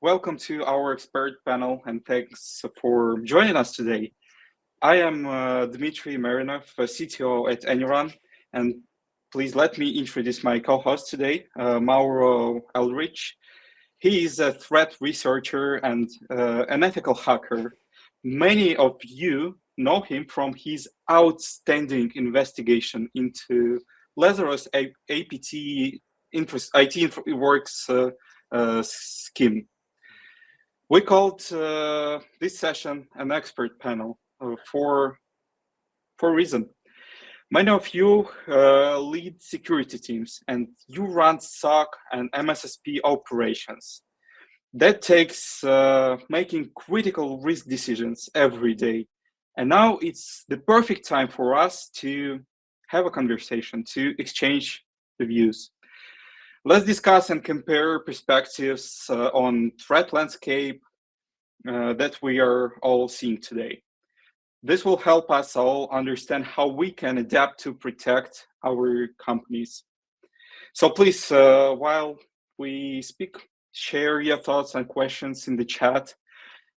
Welcome to our expert panel and thanks for joining us today. I am Dmitry Marinov, CTO at ANY.RUN, and please let me introduce my co-host today, Mauro Eldritch. He is a threat researcher and an ethical hacker. Many of you know him from his outstanding investigation into Lazarus APT IT Works scheme. We called this session an expert panel for a reason. Many of you lead security teams and you run SOC and MSSP operations. That takes making critical risk decisions every day. And now it's the perfect time for us to have a conversation, to exchange the views. Let's discuss and compare perspectives on threat landscape that we are all seeing today. This will help us all understand how we can adapt to protect our companies. So please, while we speak, share your thoughts and questions in the chat,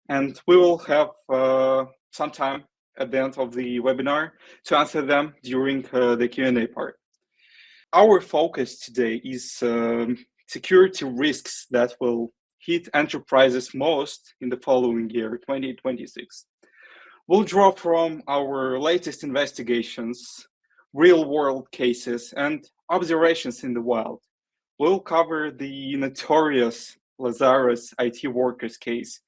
and we will have some time at the end of the webinar to answer them during the Q&A part. Our focus today is security risks that will hit enterprises most in the following year, 2026. We'll draw from our latest investigations, real-world cases, and observations in the wild. We'll cover the notorious Lazarus IT workers case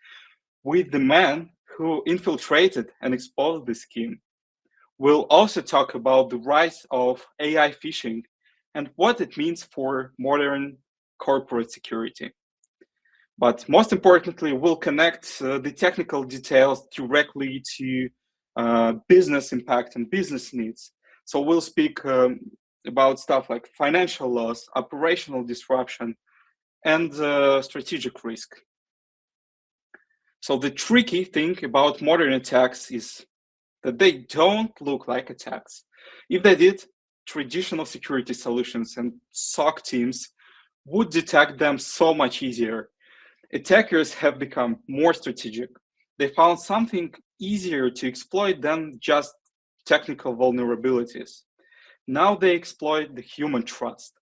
with the man who infiltrated and exposed the scheme. We'll also talk about the rise of AI phishing and what it means for modern corporate security. But most importantly, we'll connect the technical details directly to business impact and business needs. So we'll speak about stuff like financial loss, operational disruption, and strategic risk. So the tricky thing about modern attacks is that they don't look like attacks. If they did, traditional security solutions and SOC teams would detect them so much easier. Attackers have become more strategic. They found something easier to exploit than just technical vulnerabilities. Now they exploit the human trust.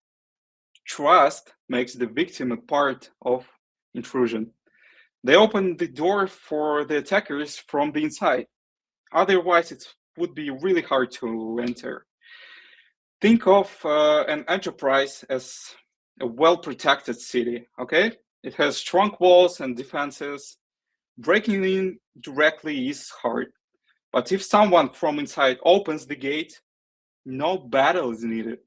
Trust makes the victim a part of intrusion. They open the door for the attackers from the inside. Otherwise, it would be really hard to enter. Think of an enterprise as a well-protected city, okay? It has strong walls and defenses. Breaking in directly is hard. But if someone from inside opens the gate, no battle is needed.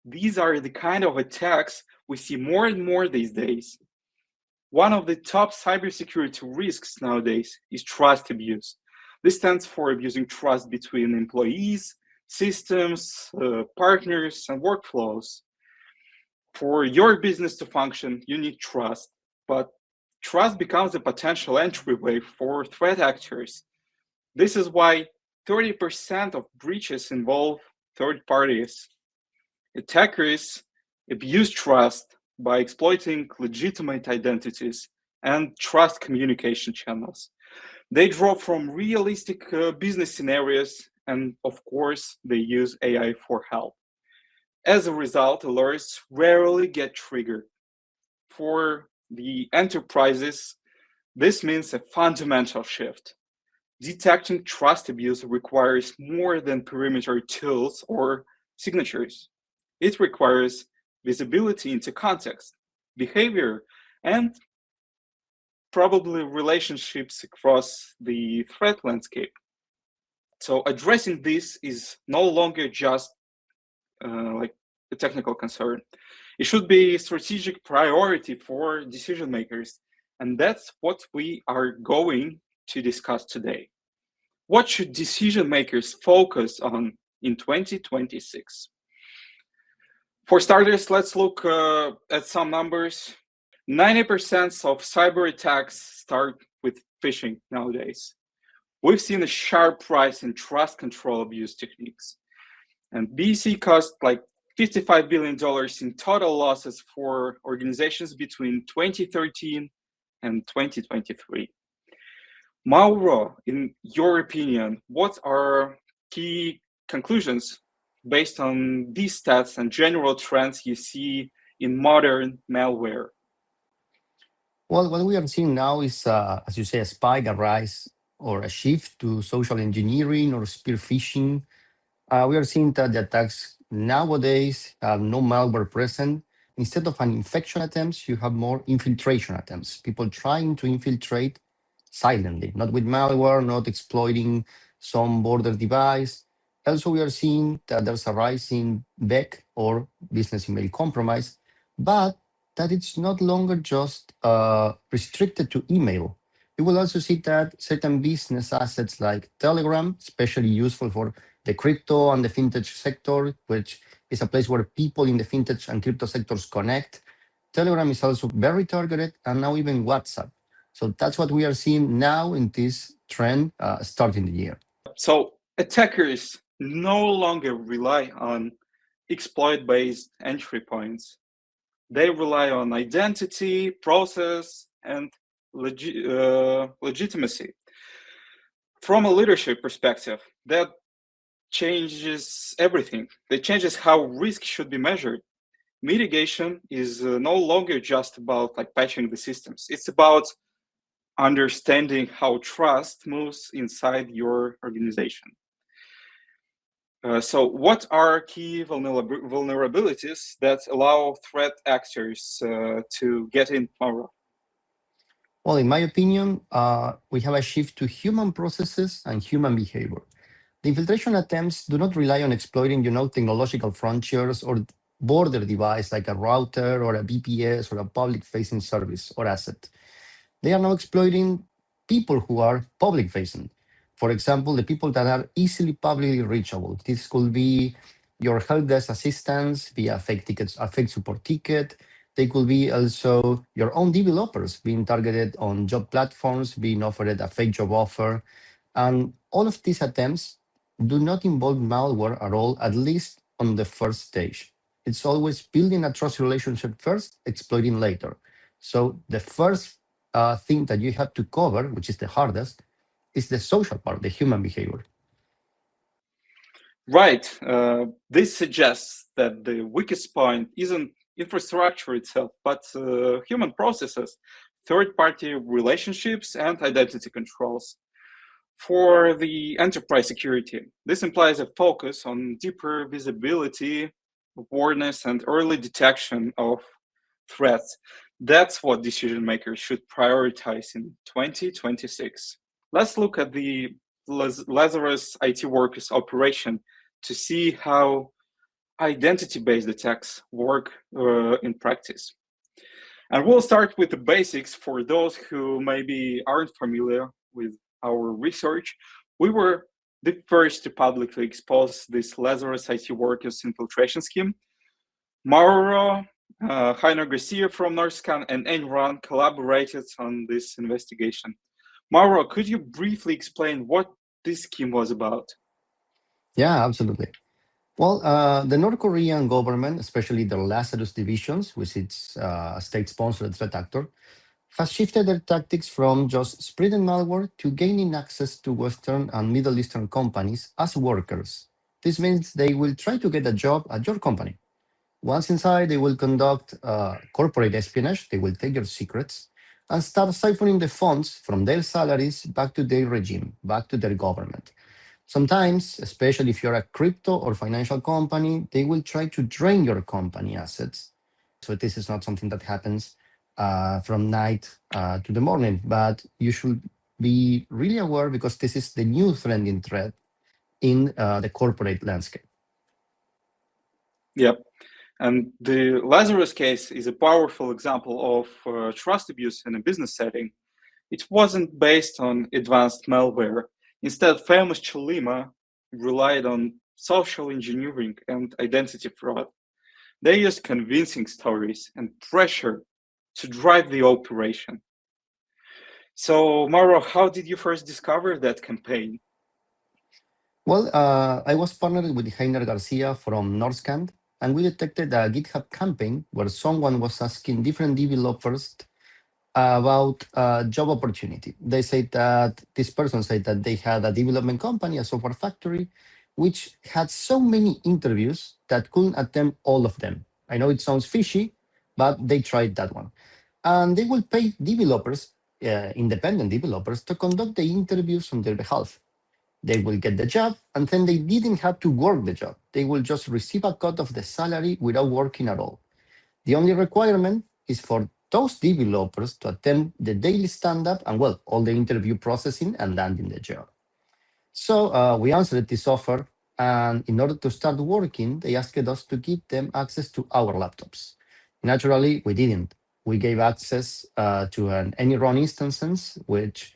These are the kind of attacks we see more and more these days. One of the top cybersecurity risks nowadays is trust abuse. This stands for abusing trust between employees, systems, partners, and workflows. For your business to function, you need trust, but trust becomes a potential entryway for threat actors. This is why 30% of breaches involve third parties. Attackers abuse trust by exploiting legitimate identities and trust communication channels. They draw from realistic business scenarios, and of course, they use AI for help. As a result, alerts rarely get triggered. For the enterprises, this means a fundamental shift. Detecting trust abuse requires more than perimeter tools or signatures. It requires visibility into context, behavior, and probably relationships across the threat landscape. So addressing this is no longer just like a technical concern. It should be a strategic priority for decision makers, and that's what we are going to discuss today. What should decision makers focus on in 2026? For starters, let's look at some numbers. 90% of cyber attacks start with phishing nowadays. We've seen a sharp rise in trust control abuse techniques. And BC cost like $55 billion in total losses for organizations between 2013 and 2023. Mauro, in your opinion, what are key conclusions based on these stats and general trends you see in modern malware? Well, what we are seeing now is, as you say, a spike, a rise, or a shift to social engineering or spear phishing. We are seeing that the attacks nowadays have no malware present. Instead of an infection attempts, you have more infiltration attempts. People trying to infiltrate silently, not with malware, not exploiting some border device. Also, we are seeing that there's a rise in BEC or business email compromise, but that it's not longer just restricted to email. You will also see that certain business assets like Telegram, especially useful for the crypto and the fintech sector, which is a place where people in the fintech and crypto sectors connect. Telegram is also very targeted, and now even WhatsApp. So that's what we are seeing now in this trend starting the year. So attackers no longer rely on exploit-based entry points. They rely on identity, process, and legitimacy. From a leadership perspective, that changes everything. It changes how risk should be measured. Mitigation is no longer just about like patching the systems. It's about understanding how trust moves inside your organization. So what are key vulnerabilities that allow threat actors to get in power? Well, in my opinion, we have a shift to human processes and human behavior. The infiltration attempts do not rely on exploiting, technological frontiers or border device like a router or a VPS or a public-facing service or asset. They are now exploiting people who are public facing. For example, the people that are easily publicly reachable. This could be your help desk assistants via fake tickets, a fake support ticket. They could be also your own developers being targeted on job platforms, being offered a fake job offer. And all of these attempts do not involve malware at all, at least on the first stage. It's always building a trust relationship first, exploiting later. So the first thing that you have to cover, which is the hardest, is the social part, the human behavior. Right. This suggests that the weakest point isn't infrastructure itself, but human processes, third-party relationships, and identity controls. For the enterprise security, this implies a focus on deeper visibility, awareness, and early detection of threats. That's what decision makers should prioritize in 2026. Let's look at the Lazarus IT Workers operation to see how identity-based attacks work in practice. And we'll start with the basics for those who maybe aren't familiar with our research. We were the first to publicly expose this Lazarus IT Workers infiltration scheme. Mauro, Heiner Garcia from NorthScan, and ANY.RUN collaborated on this investigation. Mauro, could you briefly explain what this scheme was about? Yeah, absolutely. Well, the North Korean government, especially the Lazarus divisions, which is a state-sponsored threat actor, has shifted their tactics from just spreading malware to gaining access to Western and Middle Eastern companies as workers. This means they will try to get a job at your company. Once inside, they will conduct corporate espionage, they will take your secrets, and start siphoning the funds from their salaries back to their regime, back to their government. Sometimes, especially if you're a crypto or financial company, they will try to drain your company assets. So this is not something that happens from night to the morning, but you should be really aware because this is the new trending threat in the corporate landscape. Yep. And the Lazarus case is a powerful example of trust abuse in a business setting. It wasn't based on advanced malware. Instead, famous Cholima relied on social engineering and identity fraud. They used convincing stories and pressure to drive the operation. So, Mauro, how did you first discover that campaign? Well, I was partnered with Heiner Garcia from Norscand, and we detected a GitHub campaign where someone was asking different developers about job opportunity. They said that this person said that they had a development company, a software factory, which had so many interviews that couldn't attend all of them. I know it sounds fishy, but they tried that one. And they will pay developers, independent developers, to conduct the interviews on their behalf. They will get the job, and then they didn't have to work the job. They will just receive a cut of the salary without working at all. The only requirement is for those developers to attend the daily stand-up and, well, all the interview processing and landing the job. So we answered this offer, and in order to start working, they asked us to give them access to our laptops. Naturally, we didn't. We gave access to an ANY.RUN instance, which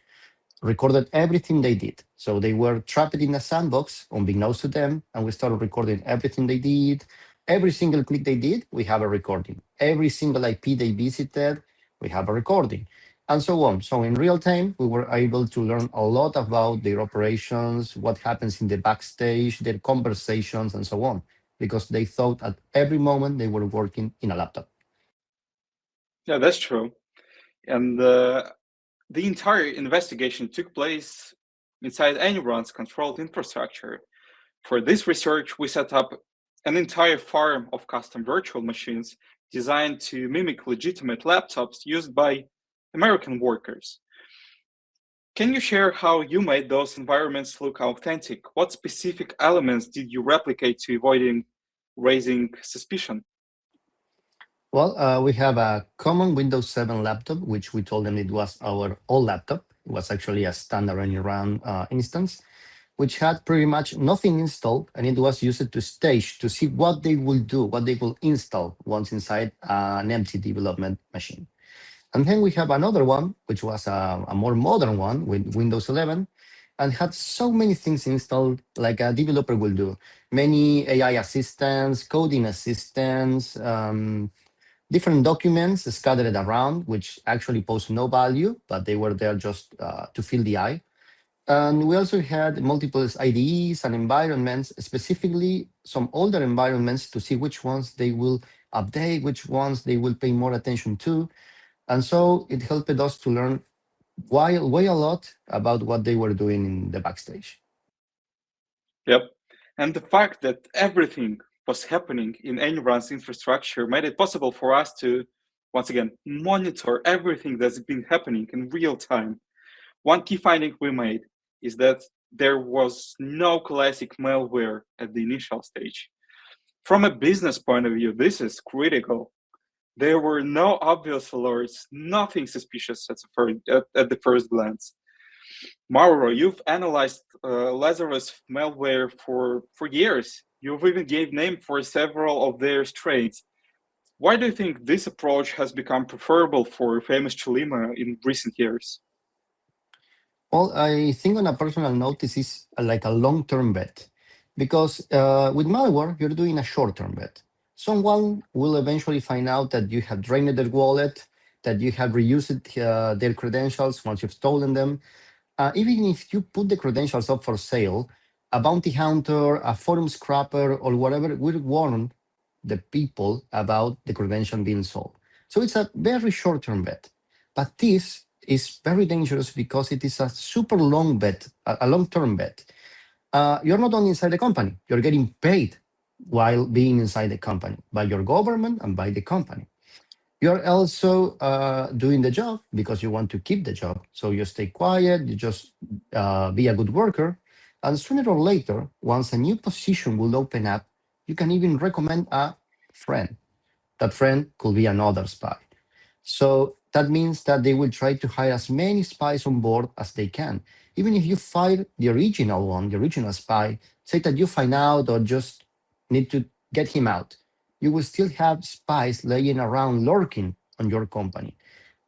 recorded everything they did. So they were trapped in a sandbox, unbeknownst to them, and we started recording everything they did. Every single click they did, we have a recording. Every single IP they visited, we have a recording, and so on. So in real time, we were able to learn a lot about their operations, what happens in the backstage, their conversations, and so on, because they thought at every moment they were working in a laptop. Yeah, that's true. And the entire investigation took place inside ANY.RUN's controlled infrastructure. For this research, we set up an entire farm of custom virtual machines designed to mimic legitimate laptops used by American workers. Can you share how you made those environments look authentic? What specific elements did you replicate to avoiding raising suspicion? Well, we have a common Windows 7 laptop, which we told them it was our old laptop. It was actually a standard ANY.RUN instance, which had pretty much nothing installed, and it was used to stage to see what they will do, what they will install once inside an empty development machine. And then we have another one, which was a more modern one with Windows 11, and had so many things installed like a developer will do. Many AI assistants, coding assistants, different documents scattered around, which actually pose no value, but they were there just to fill the eye. And we also had multiple IDEs and environments, specifically some older environments to see which ones they will update, which ones they will pay more attention to. And so it helped us to learn way a lot about what they were doing in the backstage. Yep. And the fact that everything was happening in ANY.RUN's infrastructure made it possible for us to, once again, monitor everything that's been happening in real time. One key finding we made is that there was no classic malware at the initial stage. From a business point of view, this is critical. There were no obvious alerts, nothing suspicious at the first glance. Mauro, you've analyzed Lazarus malware for years. You've even gave name for several of their strains. Why do you think this approach has become preferable for famous Cholima in recent years? Well, I think on a personal note, this is like a long-term bet because with malware, you're doing a short-term bet. Someone will eventually find out that you have drained their wallet, that you have reused their credentials once you've stolen them. Even if you put the credentials up for sale, a bounty hunter, a forum scrapper, or whatever will warn the people about the credential being sold. So it's a very short-term bet. But this is very dangerous because it is a super long bet, a long-term bet. You're not only inside the company, you're getting paid while being inside the company by your government and by the company. You're also doing the job because you want to keep the job. So you stay quiet, you just be a good worker. And sooner or later, once a new position will open up, you can even recommend a friend. That friend could be another spy. So that means that they will try to hire as many spies on board as they can. Even if you fire the original one, the original spy, say that you find out or just need to get him out, you will still have spies laying around lurking on your company.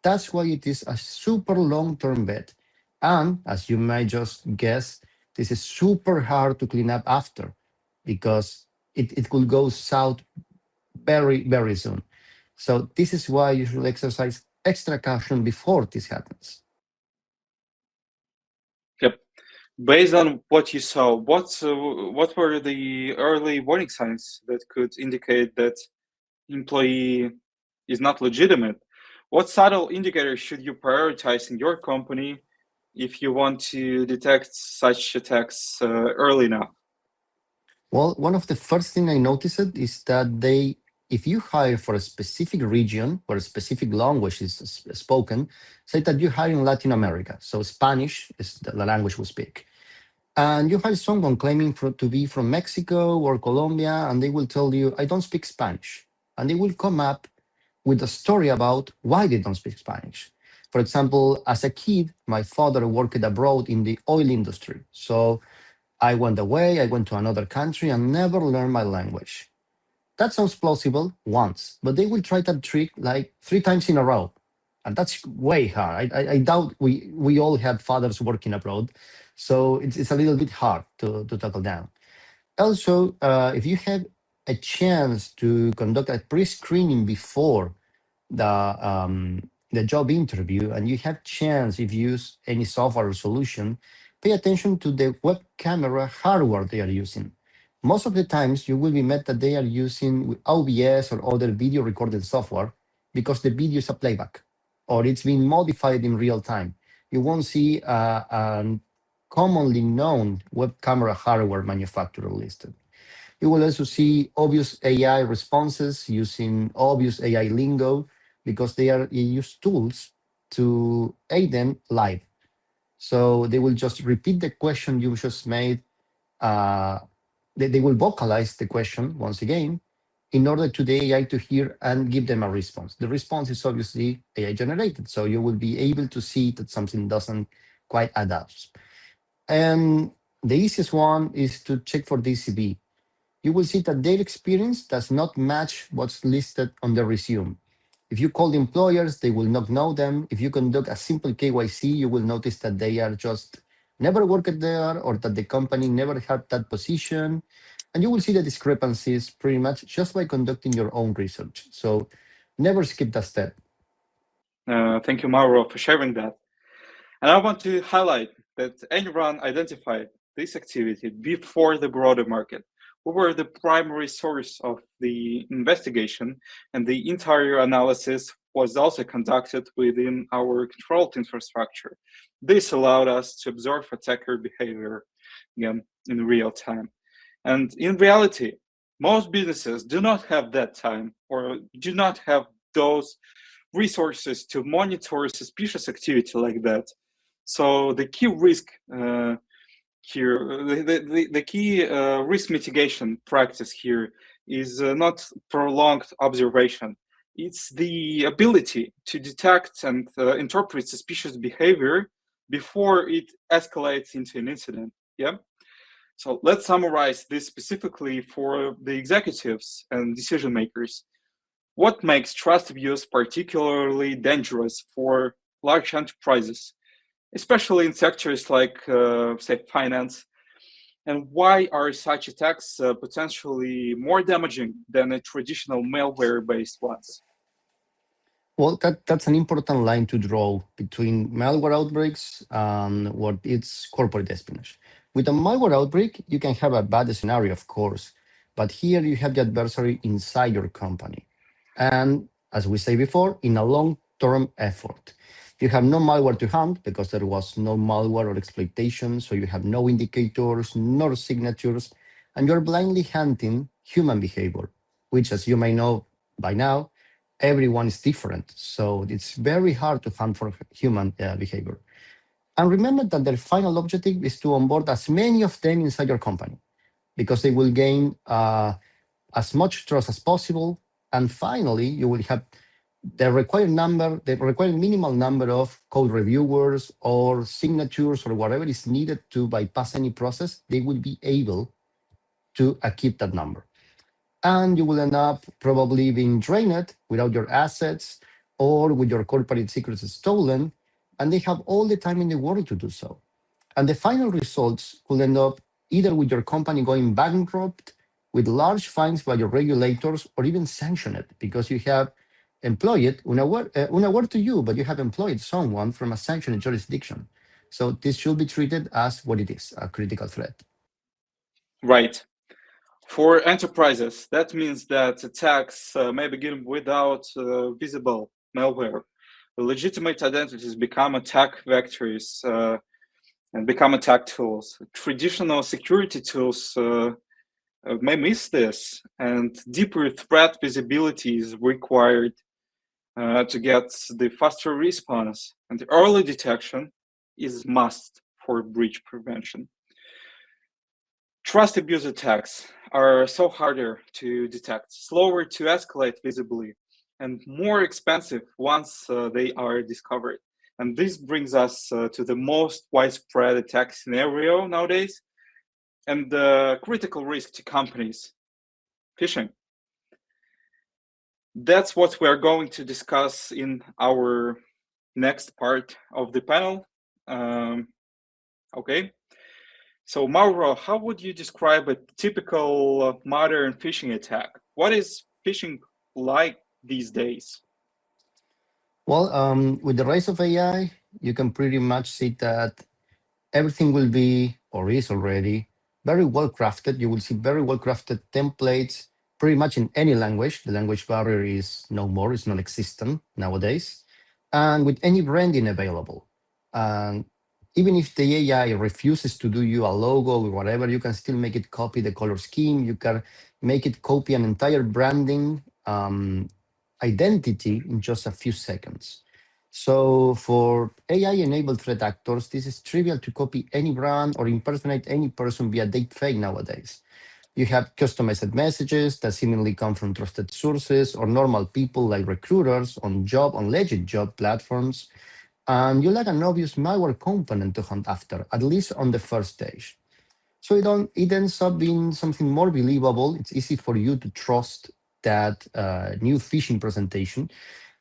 That's why it is a super long term bet. And as you might just guess, this is super hard to clean up after because it could go south very, very soon. So this is why you should exercise extra caution before this happens. Yep. Based on what you saw, what were the early warning signs that could indicate that employee is not legitimate? What subtle indicators should you prioritize in your company if you want to detect such attacks early enough? Well, one of the first thing I noticed is that if you hire for a specific region where a specific language is spoken, say that you hire in Latin America, so Spanish is the language we speak, and you hire someone claiming to be from Mexico or Colombia, and they will tell you, I don't speak Spanish. And they will come up with a story about why they don't speak Spanish. For example, as a kid, my father worked abroad in the oil industry. So I went away, I went to another country and never learned my language. That sounds plausible once, but they will try that trick like 3 times in a row. And that's way hard. I doubt we all have fathers working abroad. So it's a little bit hard to tackle down. Also, if you have a chance to conduct a pre-screening before the job interview and you have chance if you use any software or solution, pay attention to the web camera hardware they are using. Most of the times you will be met that they are using OBS or other video recording software because the video is a playback or it's being modified in real time. You won't see a commonly known web camera hardware manufacturer listed. You will also see obvious AI responses using obvious AI lingo because they use tools to aid them live. So they will just repeat the question you just made. Uh, they will vocalize the question once again in order to the AI to hear and give them a response. The response is obviously AI generated, so you will be able to see that something doesn't quite add up. And the easiest one is to check for DCB. You will see that their experience does not match what's listed on the resume. If you call the employers, they will not know them. If you conduct a simple KYC, you will notice that they are just never worked there or that the company never had that position. And you will see the discrepancies pretty much just by conducting your own research. So never skip that step. Thank you, Mauro, for sharing that. And I want to highlight that ANY.RUN identified this activity before the broader market. We were the primary source of the investigation, and the entire analysis was also conducted within our controlled infrastructure. This allowed us to observe attacker behavior again in real time. And in reality, most businesses do not have that time or do not have those resources to monitor suspicious activity like that. So the key risk here, the key risk mitigation practice here is not prolonged observation. It's the ability to detect and interpret suspicious behavior before it escalates into an incident. Yeah. So let's summarize this specifically for the executives and decision makers. What makes trust abuse particularly dangerous for large enterprises, especially in sectors like, say, finance? And why are such attacks potentially more damaging than a traditional malware-based ones? Well, that's an important line to draw between malware outbreaks and what is corporate espionage. With a malware outbreak, you can have a bad scenario, of course, but here you have the adversary inside your company. And as we say before, in a long-term effort. You have no malware to hunt because there was no malware or exploitation, so you have no indicators, no signatures, and you're blindly hunting human behavior, which, as you may know by now, everyone is different. So it's very hard to hunt for human behavior. And remember that their final objective is to onboard as many of them inside your company because they will gain as much trust as possible. And finally, you will have the required minimal number of code reviewers or signatures or whatever is needed to bypass any process. They will be able to keep that number, and you will end up probably being drained without your assets or with your corporate secrets stolen, and they have all the time in the world to do so. And the final results could end up either with your company going bankrupt, with large fines by your regulators, or even sanctioned because you have employed, unaware to you, but you have employed someone from a sanctioned jurisdiction. So this should be treated as what it is, a critical threat. Right. For enterprises, that means that attacks may begin without visible malware. Legitimate identities become attack vectors and become attack tools. Traditional security tools may miss this, and deeper threat visibility is required to get the faster response, and the early detection is must for breach prevention. Trust abuse attacks are so harder to detect, slower to escalate visibly, and more expensive once they are discovered. And this brings us to the most widespread attack scenario nowadays and the critical risk to companies, phishing. That's what we're going to discuss in our next part of the panel. Okay. So Mauro, how would you describe a typical modern phishing attack? What is phishing like these days? Well, with the rise of AI, you can pretty much see that everything will be, or is already, very well crafted. You will see very well crafted templates pretty much in any language. The language barrier is no more, it's non existent nowadays. And with any branding available. And even if the AI refuses to do you a logo or whatever, you can still make it copy the color scheme. You can make it copy an entire branding identity in just a few seconds. So for AI-enabled threat actors, this is trivial to copy any brand or impersonate any person via deepfake nowadays. You have customized messages that seemingly come from trusted sources or normal people like recruiters on legit job platforms, and you lack an obvious malware component to hunt after, at least on the first stage. So it ends up being something more believable. It's easy for you to trust that new phishing presentation.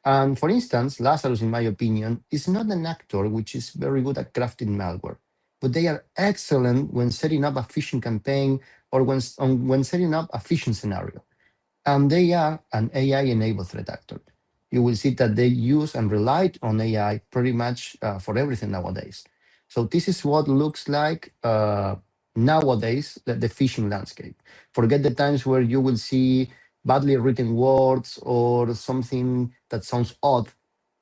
And for instance, Lazarus, in my opinion, is not an actor which is very good at crafting malware, but they are excellent when setting up a phishing campaign or when setting up a phishing scenario. And they are an AI-enabled threat actor. You will see that they use and rely on AI pretty much for everything nowadays. So this is what looks like nowadays the phishing landscape. Forget the times where you will see badly written words or something that sounds odd.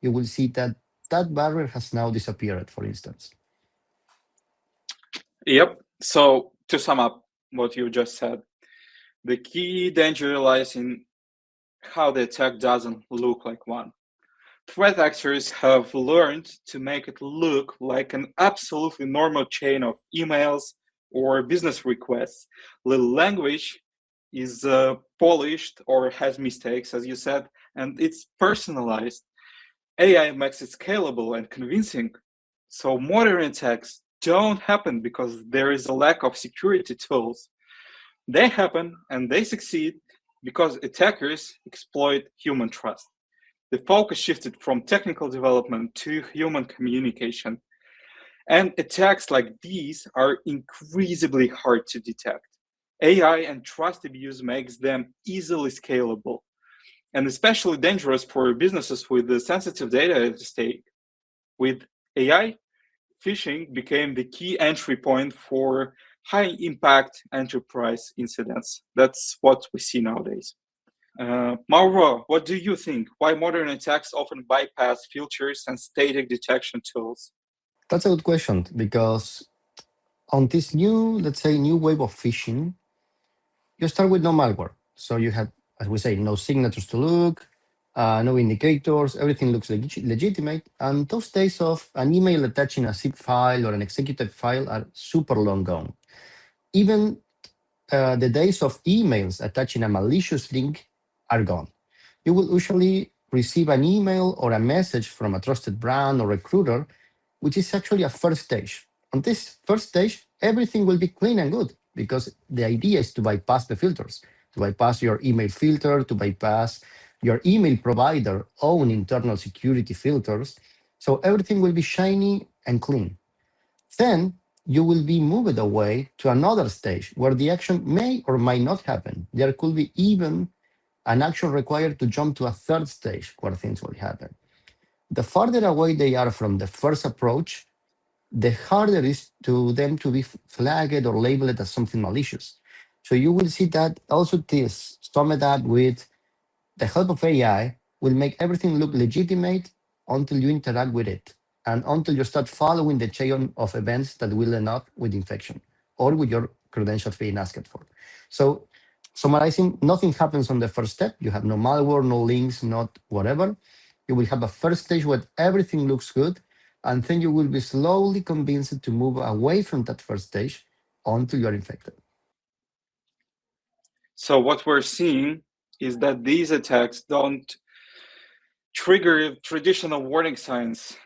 You will see that that barrier has now disappeared, for instance. Yep. So to sum up what you just said, the key danger lies in how the attack doesn't look like one. Threat actors have learned to make it look like an absolutely normal chain of emails or business requests. The language is polished or has mistakes, as you said, and it's personalized. AI makes it scalable and convincing. So modern attacks don't happen because there is a lack of security tools. They happen and they succeed because attackers exploit human trust. The focus shifted from technical development to human communication. And attacks like these are increasingly hard to detect. AI and trust abuse makes them easily scalable and especially dangerous for businesses with the sensitive data at stake. With AI, phishing became the key entry point for high impact enterprise incidents. That's what we see nowadays. Mauro, what do you think? Why modern attacks often bypass filters and static detection tools? That's a good question because on this new, let's say, new wave of phishing, you start with no malware. So you have, as we say, no signatures to look, no indicators, everything looks legitimate. And those days of an email attaching a zip file or an executed file are super long gone. Even the days of emails attaching a malicious link are gone. You will usually receive an email or a message from a trusted brand or recruiter, which is actually a first stage. On this first stage, everything will be clean and good because the idea is to bypass the filters, to bypass your email filter, to bypass your email provider own internal security filters. So everything will be shiny and clean. Then you will be moved away to another stage where the action may or may not happen. There could be even an action required to jump to a third stage where things will happen. The farther away they are from the first approach, the harder it is to them to be flagged or labeled as something malicious. So you will see that also this, summed up with the help of AI, will make everything look legitimate until you interact with it and until you start following the chain of events that will end up with infection or with your credentials being asked for. So, summarizing, nothing happens on the first step. You have no malware, no links, not whatever. You will have a first stage where everything looks good, and then you will be slowly convinced to move away from that first stage until you are infected. So what we're seeing is that these attacks don't trigger traditional warning signs.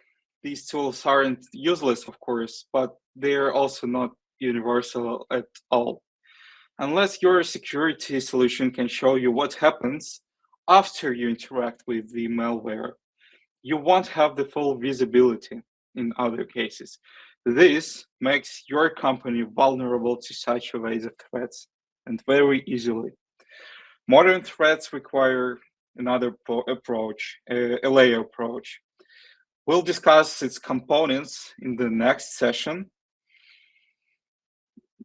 These tools aren't useless, of course, but they're also not universal at all. Unless your security solution can show you what happens after you interact with the malware, you won't have the full visibility in other cases. This makes your company vulnerable to such evasive threats and very easily. Modern threats require another approach, a layer approach. We'll discuss its components in the next session.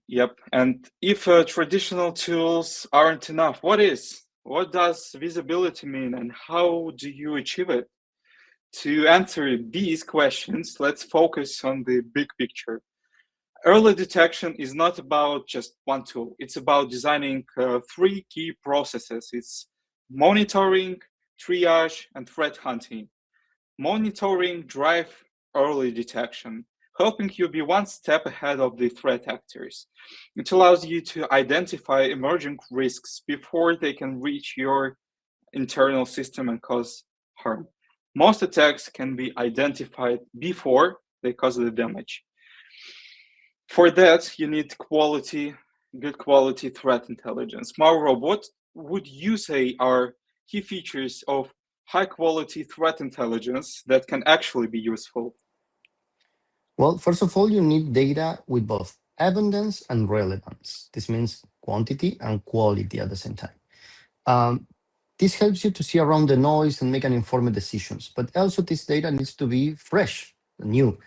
Yep, and if traditional tools aren't enough, what is? What does visibility mean and how do you achieve it? To answer these questions, let's focus on the big picture. Early detection is not about just one tool. It's about designing three key processes. It's monitoring, triage, and threat hunting. Monitoring drives early detection, helping you be one step ahead of the threat actors. It allows you to identify emerging risks before they can reach your internal system and cause harm. Most attacks can be identified before they cause the damage. For that, you need good quality threat intelligence. Mauro, what would you say are key features of high quality threat intelligence that can actually be useful? Well, first of all, you need data with both abundance and relevance. This means quantity and quality at the same time. Um, this helps you to see around the noise and make an informed decisions. But also, this data needs to be fresh, new.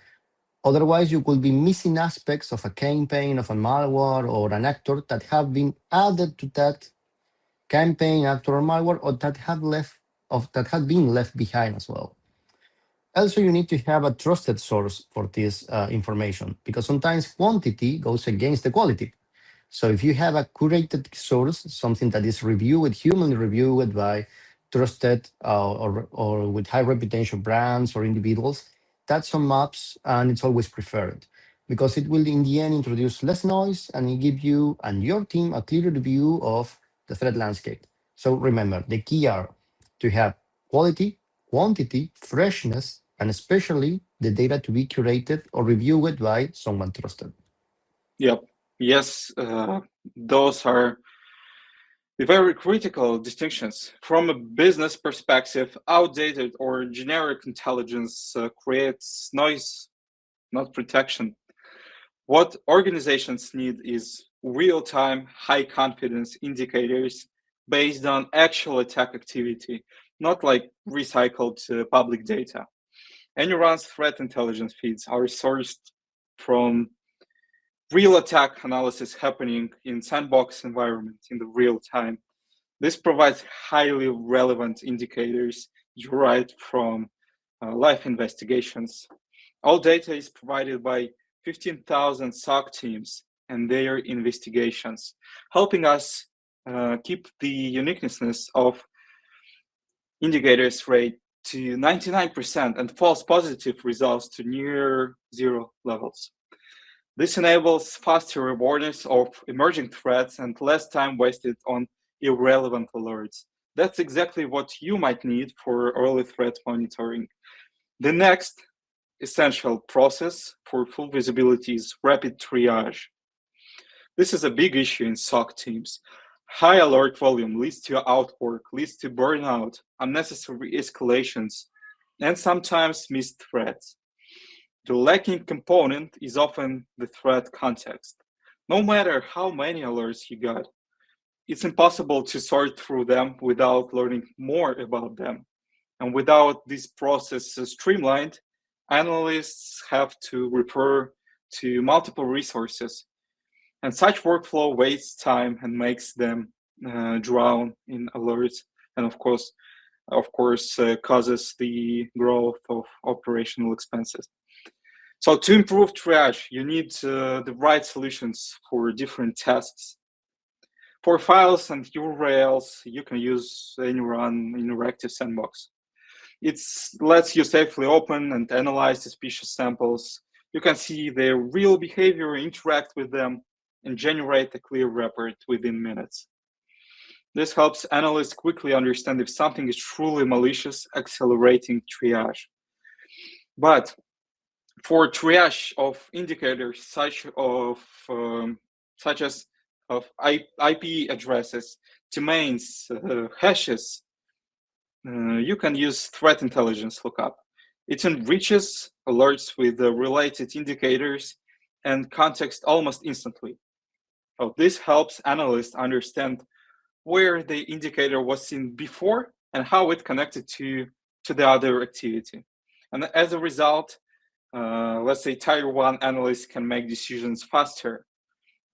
Otherwise, you will be missing aspects of a campaign, of a malware, or an actor that have been added to that campaign, actor, or malware, or that had been left behind as well. Also, you need to have a trusted source for this information because sometimes quantity goes against the quality. So if you have a curated source, something that is reviewed, humanly reviewed by trusted or with high reputation brands or individuals, that's on maps and it's always preferred because it will in the end introduce less noise and it give you and your team a clearer view of the threat landscape. So remember, the key are to have quality, quantity, freshness, and especially the data to be curated or reviewed by someone trusted. Yep. Yes, those are very critical distinctions. From a business perspective, outdated or generic intelligence creates noise, not protection. What organizations need is real-time, high-confidence indicators based on actual attack activity, not like recycled public data. ANY.RUN's threat intelligence feeds are sourced from real attack analysis happening in sandbox environment in the real time. This provides highly relevant indicators derived from live investigations. All data is provided by 15,000 SOC teams and their investigations, helping us keep the uniqueness of indicators rate to 99% and false positive results to near zero levels. This enables faster awareness of emerging threats and less time wasted on irrelevant alerts. That's exactly what you might need for early threat monitoring. The next essential process for full visibility is rapid triage. This is a big issue in SOC teams. High alert volume leads to outwork, leads to burnout, unnecessary escalations, and sometimes missed threats. The lacking component is often the threat context. No matter how many alerts you got, it's impossible to sort through them without learning more about them. And without this process streamlined, analysts have to refer to multiple resources. And such workflow wastes time and makes them drown in alerts and, of course, of course, causes the growth of operational expenses. So to improve triage, you need the right solutions for different tasks. For files and URLs, you can use ANY.RUN interactive sandbox. It lets you safely open and analyze suspicious samples. You can see their real behavior, interact with them, and generate a clear report within minutes. This helps analysts quickly understand if something is truly malicious, accelerating triage. But for triage of indicators such as of IP addresses, domains, hashes, you can use threat intelligence lookup. It enriches alerts with related indicators and context almost instantly. So this helps analysts understand where the indicator was seen before and how it connected to the other activity. And as a result, let's say tier 1 analysts can make decisions faster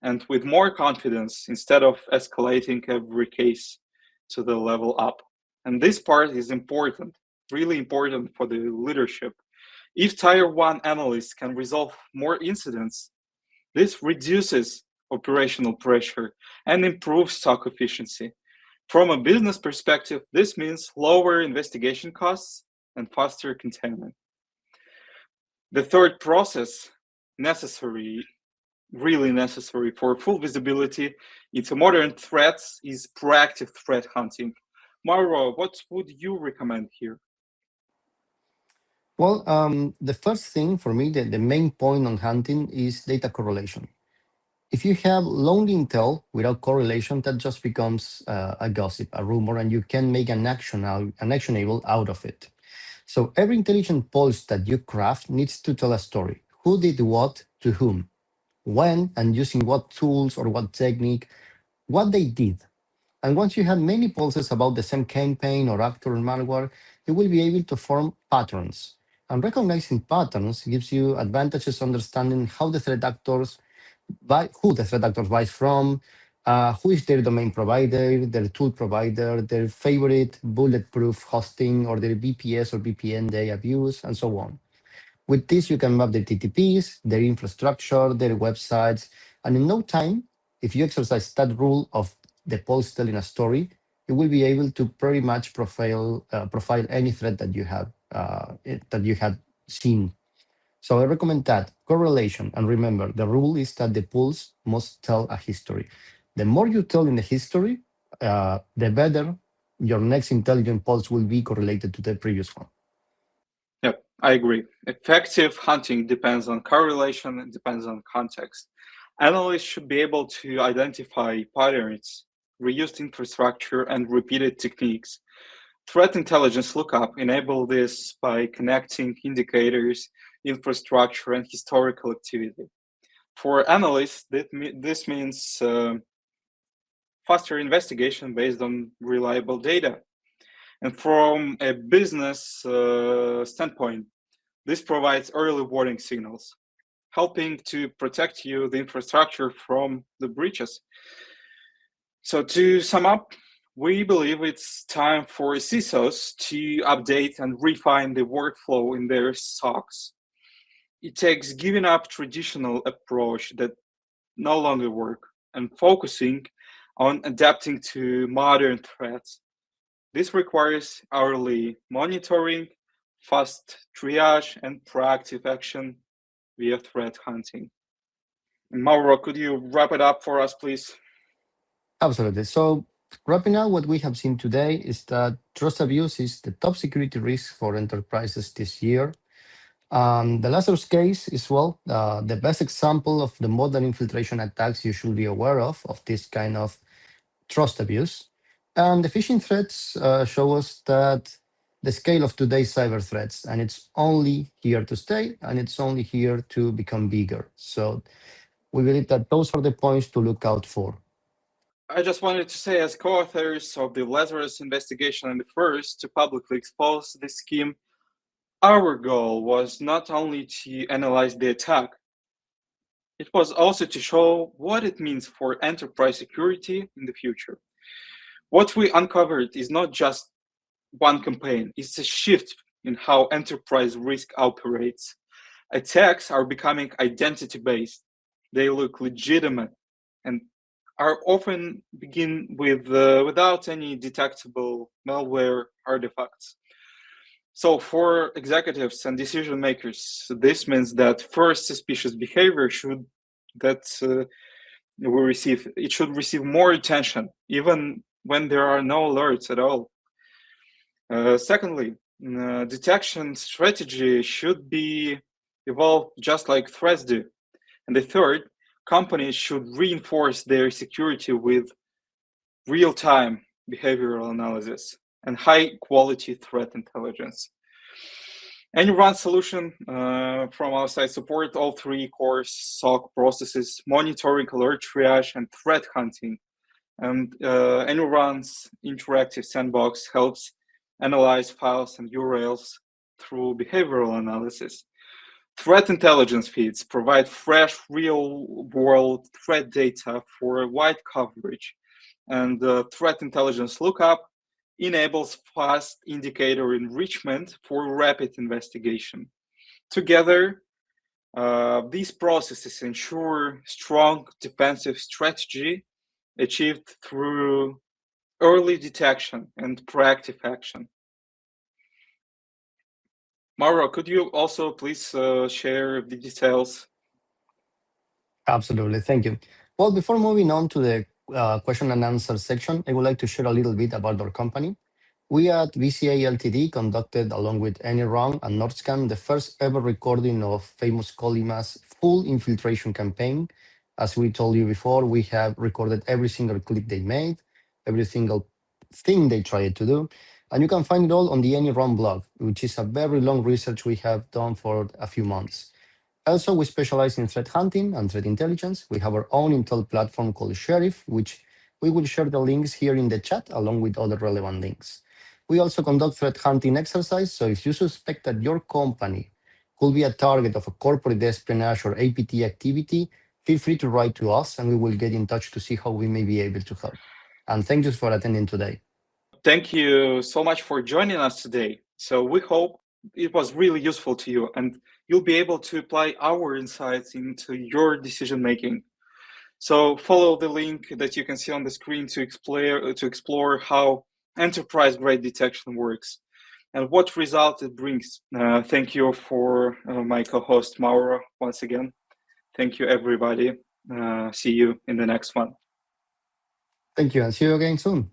and with more confidence instead of escalating every case to the level up. And this part is important, really important for the leadership. If tier 1 analysts can resolve more incidents, this reduces operational pressure and improves SOC efficiency. From a business perspective, this means lower investigation costs and faster containment. The third process really necessary for full visibility into modern threats is proactive threat hunting. Mauro, what would you recommend here? Well, the first thing for me, the main point on hunting is data correlation. If you have lonely intel without correlation, that just becomes a gossip, a rumor, and you can make an actionable out of it. So every intelligent pulse that you craft needs to tell a story. Who did what to whom, when, and using what tools or what technique, what they did. And once you have many pulses about the same campaign or actor or malware, you will be able to form patterns. And recognizing patterns gives you advantages understanding how the threat actors buy, who the threat actors buy from, who is their domain provider, their tool provider, their favorite bulletproof hosting, or their VPS or VPN they abuse, and so on. With this, you can map their TTPs, their infrastructure, their websites, and in no time, if you exercise that rule of the pulse telling a story, you will be able to pretty much profile any threat that that you have seen. So I recommend that correlation. And remember, the rule is that the pulse must tell a history. The more you tell in the history, the better your next intelligent pulse will be correlated to the previous one. Yep, I agree. Effective hunting depends on correlation, it depends on context. Analysts should be able to identify patterns, reused infrastructure, and repeated techniques. Threat intelligence lookup enable this by connecting indicators, infrastructure, and historical activity. For analysts, this means faster investigation based on reliable data. And from a business standpoint, this provides early warning signals, helping to protect you, the infrastructure, from the breaches. So to sum up, we believe it's time for CISOs to update and refine the workflow in their SOCs. It takes giving up traditional approach that no longer work and focusing on adapting to modern threats. This requires hourly monitoring, fast triage, and proactive action via threat hunting. Mauro, could you wrap it up for us, please? Absolutely. So, wrapping up, what we have seen today is that trust abuse is the top security risk for enterprises this year. The Lazarus case is, well, the best example of the modern infiltration attacks you should be aware of this kind of trust abuse. And the phishing threats show us that the scale of today's cyber threats, and it's only here to stay, and it's only here to become bigger. So we believe that those are the points to look out for. I just wanted to say, as co-authors of the Lazarus investigation and the first to publicly expose this scheme, our goal was not only to analyze the attack, it was also to show what it means for enterprise security in the future. What we uncovered is not just one campaign. It's a shift in how enterprise risk operates. Attacks are becoming identity-based. They look legitimate and are often begin with without any detectable malware artifacts. So for executives and decision makers, this means that first suspicious behavior should receive more attention, even when there are no alerts at all. Secondly, detection strategy should be evolved just like threats do. And the third, companies should reinforce their security with real-time behavioral analysis and high-quality threat intelligence. ANY.RUN solution from our side support all three core SOC processes: monitoring, alert triage, and threat hunting. And ANY.RUN's interactive sandbox helps analyze files and URLs through behavioral analysis. Threat intelligence feeds provide fresh, real-world threat data for wide coverage. And threat intelligence lookup enables fast indicator enrichment for rapid investigation. Together, these processes ensure strong defensive strategy achieved through early detection and proactive action. Mauro, could you also please share the details? Absolutely. Thank you. Well, before moving on to the question and answer section, I would like to share a little bit about our company. We at BCA LTD conducted, along with ANY.RUN and Nordscan, the first ever recording of famous Colima's full infiltration campaign. As we told you before, we have recorded every single click they made, every single thing they tried to do. And you can find it all on the ANY.RUN blog, which is a very long research we have done for a few months. Also, we specialize in threat hunting and threat intelligence. We have our own intel platform called Sheriff, which we will share the links here in the chat along with other relevant links. We also conduct threat hunting exercise. So if you suspect that your company could be a target of a corporate espionage or APT activity, feel free to write to us and we will get in touch to see how we may be able to help. And thank you for attending today. Thank you so much for joining us today. So we hope it was really useful to you and you'll be able to apply our insights into your decision making. So follow the link that you can see on the screen to explore how enterprise-grade detection works and what result it brings. Thank you for my co-host Mauro once again. Thank you, everybody. See you in the next one. Thank you and see you again soon.